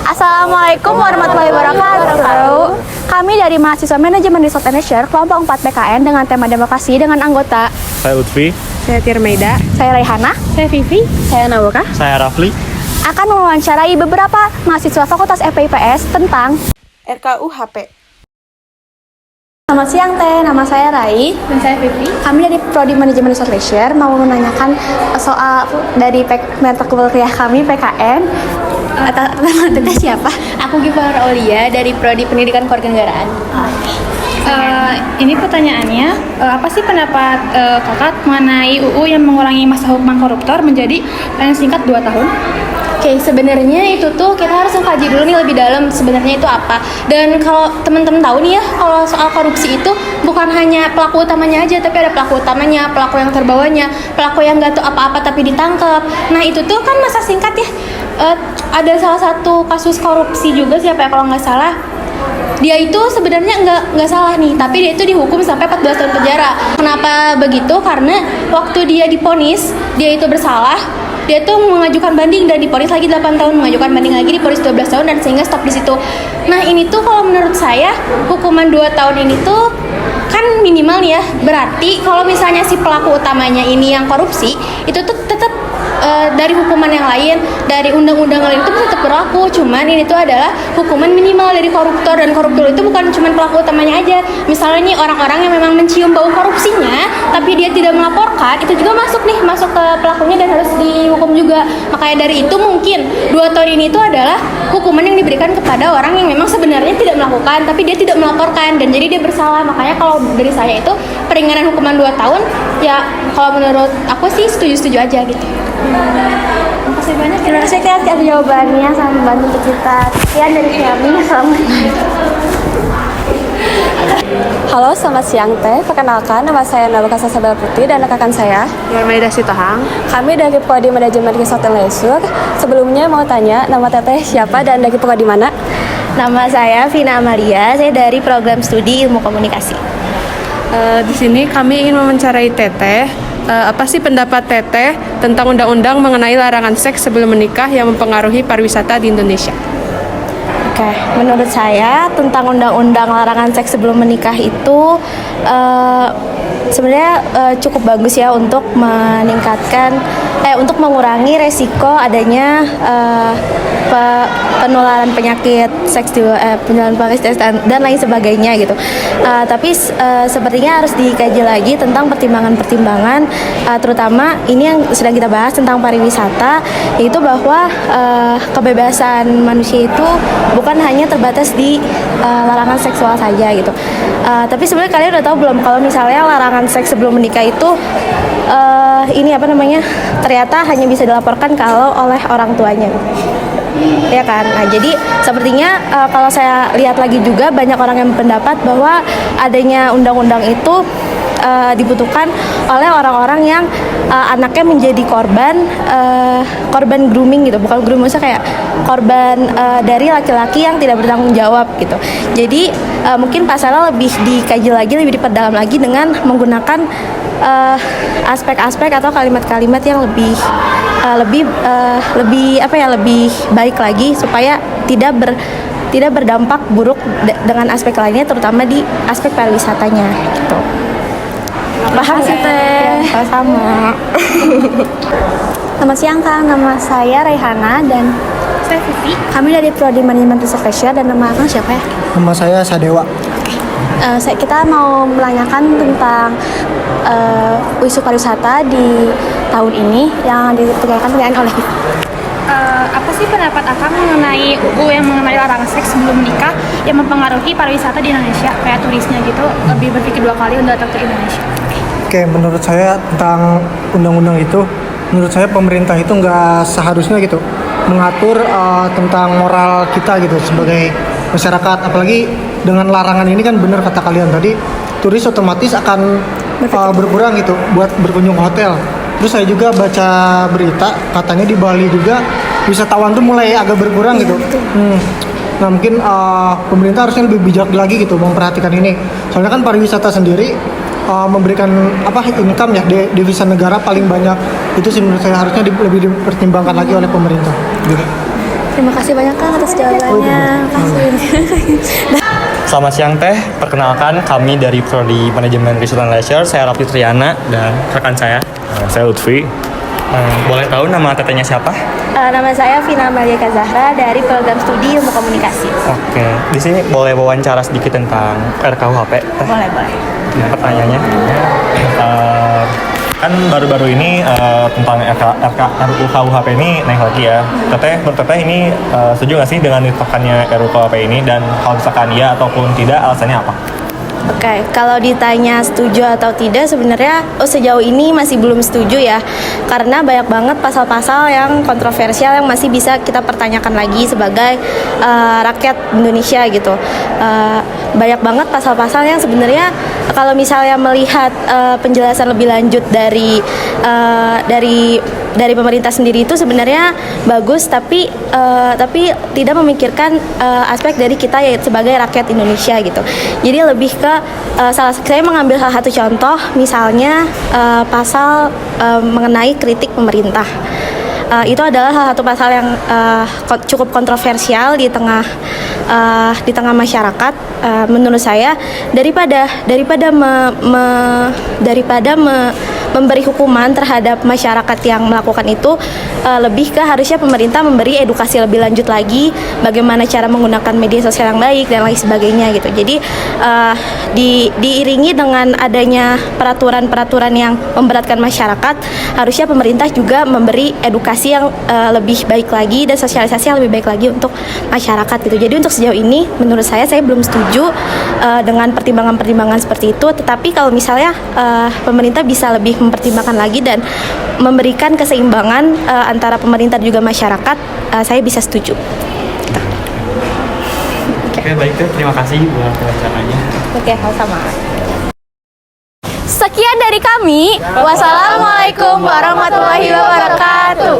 Assalamualaikum warahmatullahi wabarakatuh. Kami dari mahasiswa Manajemen Resort and Leisure kelompok 4 PKN dengan tema demokrasi dengan anggota Saya Lutfi, Saya Tirmaida, saya Raihana, saya Vivi, saya Nawaka, saya Rafli. akan mewawancarai beberapa mahasiswa Fakultas FPIPS tentang RKUHP. Selamat siang Teh, nama saya Rai Dan saya Vivi. Kami dari Prodi Manajemen Resort Leisure mau menanyakan soal dari mata kuliah kami PKN. Nama Teteh siapa? Aku Gifar Aulia dari Prodi Pendidikan Kewarganegaraan. Ini pertanyaannya, apa sih pendapat kakak mengenai UU yang mengurangi masa hukuman koruptor menjadi paling singkat 2 tahun? Oke, sebenarnya itu tuh kita harus mengkaji dulu nih lebih dalam sebenarnya itu apa. Dan kalau teman-teman tahu nih ya, kalau soal korupsi itu bukan hanya pelaku utamanya aja, tapi ada pelaku utamanya, pelaku yang terbawahnya, pelaku yang nggak tahu apa-apa tapi ditangkap. Nah itu tuh kan masa singkat ya. Ada salah satu kasus korupsi juga siapa ya kalau nggak salah. Dia itu sebenarnya nggak salah nih, tapi dia itu dihukum sampai 14 tahun penjara. Kenapa begitu? Karena waktu dia diponis, dia itu bersalah, dia tuh mengajukan banding dan diponis lagi 8 tahun, mengajukan banding lagi diponis 12 tahun dan sehingga stop di situ. Nah, ini tuh kalau menurut saya hukuman 2 tahun ini tuh kan minimal nih ya. Berarti kalau misalnya si pelaku utamanya ini yang korupsi, itu tuh tetap dari hukuman yang lain, dari undang-undang lain itu tetap berlaku. Cuman ini tuh adalah hukuman minimal dari koruptor, dan koruptor itu bukan cuma pelaku utamanya aja. Misalnya nih orang-orang yang memang mencium bau korupsinya tapi dia tidak melaporkan, itu juga masuk ke pelakunya dan harus dihukum juga. Makanya dari itu mungkin 2 tahun ini itu adalah hukuman yang diberikan kepada orang yang memang sebenarnya tidak melakukan tapi dia tidak melaporkan dan jadi dia bersalah. Makanya kalau dari saya itu peringanan hukuman 2 tahun ya kalau menurut aku sih setuju-setuju aja gitu. Terima kasih banyak. Terima kasih atas jawabannya sama membantu untuk kita. Sekian dari kami. Assalamualaikum. Halo, selamat siang Teh. Perkenalkan, nama saya Nawaka Sasabel Putih dan rekan saya Tirmaida Sitohang. Kami dari Prodi Manajemen Resort and Leisure. Sebelumnya mau tanya, nama Teteh siapa dan dari prodi mana? Nama saya Vina Amalia, saya dari program studi Ilmu Komunikasi. Di sini kami ingin mewawancarai Teteh. Apa sih pendapat Teteh tentang undang-undang mengenai larangan seks sebelum menikah yang mempengaruhi pariwisata di Indonesia? Oke, menurut saya tentang undang-undang larangan seks sebelum menikah itu sebenarnya cukup bagus ya untuk untuk mengurangi resiko adanya penularan penyakit seks penularan penyakit dan lain sebagainya gitu. Tapi sepertinya harus dikaji lagi tentang pertimbangan-pertimbangan terutama ini yang sedang kita bahas tentang pariwisata, yaitu bahwa kebebasan manusia itu bukan hanya terbatas di larangan seksual saja gitu. Tapi sebenarnya kalian udah tahu belum kalau misalnya larangan seks sebelum menikah itu ternyata hanya bisa dilaporkan kalau oleh orang tuanya gitu. Ya kan, nah jadi sepertinya kalau saya lihat lagi juga banyak orang yang berpendapat bahwa adanya undang-undang itu dibutuhkan oleh orang-orang yang anaknya menjadi korban grooming gitu, bukan grooming, maksudnya kayak korban dari laki-laki yang tidak bertanggung jawab gitu. Jadi mungkin pasalnya lebih dikaji lagi, lebih diperdalam lagi dengan menggunakan aspek-aspek atau kalimat-kalimat yang lebih baik lagi supaya tidak berdampak buruk dengan aspek lainnya, terutama di aspek pariwisatanya gitu. Paham sih Teh? Sama. Selamat siang Kang, nama saya Raihana dan Saya Vivi. kami dari Prodi Manajemen Resort Leisure. Dan nama Kang siapa ya? Nama saya Sadewa. Kita mau menanyakan tentang isu pariwisata di tahun ini yang dipegang oleh Apa sih pendapat Akang mengenai UU yang mengenai larangan seks sebelum menikah yang mempengaruhi pariwisata di Indonesia, kayak turisnya gitu, lebih berpikir 2 kali untuk datang ke Indonesia? Oke, menurut saya tentang undang-undang itu, menurut saya pemerintah itu nggak seharusnya gitu mengatur tentang moral kita gitu sebagai masyarakat. Apalagi dengan larangan ini kan benar kata kalian tadi, turis otomatis akan berkurang gitu buat berkunjung ke hotel. Terus saya juga baca berita katanya di Bali juga wisatawan tuh mulai agak berkurang gitu. Nah mungkin pemerintah harusnya lebih bijak lagi gitu memperhatikan ini. Soalnya kan pariwisata sendiri memberikan income ya, devisa negara paling banyak. Itu sih menurut saya harusnya lebih dipertimbangkan lagi oleh pemerintah gitu. Terima kasih banyak Kang atas jawabannya. Selamat siang Teh, perkenalkan kami dari Prodi Manajemen Research and Leisure. Saya Raffi Triana dan rekan saya. Saya Lutfi. Boleh tahu nama tetehnya siapa? Nama saya Vina Maliaka Zahra dari program studi Ilmu Komunikasi. Oke, di sini boleh wawancara sedikit tentang RKUHP. Teh. Boleh. Pertanyaannya, kan baru-baru ini tentang RUKUHP ini naik lagi ya. Menurut Teteh ini setuju nggak sih dengan ditetapkannya RUKUHP ini, dan kalau misalkan iya ataupun tidak alasannya apa? Oke, kalau ditanya setuju atau tidak, sebenarnya sejauh ini masih belum setuju ya, karena banyak banget pasal-pasal yang kontroversial yang masih bisa kita pertanyakan lagi sebagai rakyat Indonesia gitu. Banyak banget pasal-pasal yang sebenarnya kalau misalnya melihat penjelasan lebih lanjut dari pemerintah sendiri itu sebenarnya bagus, tapi tidak memikirkan aspek dari kita ya sebagai rakyat Indonesia gitu. Jadi lebih ke saya mengambil salah satu contoh, misalnya pasal mengenai kritik pemerintah. Itu adalah salah satu pasal yang cukup kontroversial di tengah masyarakat. Menurut saya daripada memberi hukuman terhadap masyarakat yang melakukan itu, lebih ke harusnya pemerintah memberi edukasi lebih lanjut lagi bagaimana cara menggunakan media sosial yang baik dan lain sebagainya gitu. Jadi diiringi dengan adanya peraturan-peraturan yang memberatkan masyarakat, harusnya pemerintah juga memberi edukasi yang lebih baik lagi dan sosialisasi yang lebih baik lagi untuk masyarakat gitu. Jadi untuk sejauh ini menurut saya belum setuju dengan pertimbangan-pertimbangan seperti itu. Tetapi kalau misalnya pemerintah bisa lebih mempertimbangkan lagi dan memberikan keseimbangan antara pemerintah dan juga masyarakat, saya bisa setuju. Oke, baik Teh, terima kasih buat wawancaranya. Oke, sama. Sekian dari kami. Wassalamualaikum warahmatullahi wabarakatuh.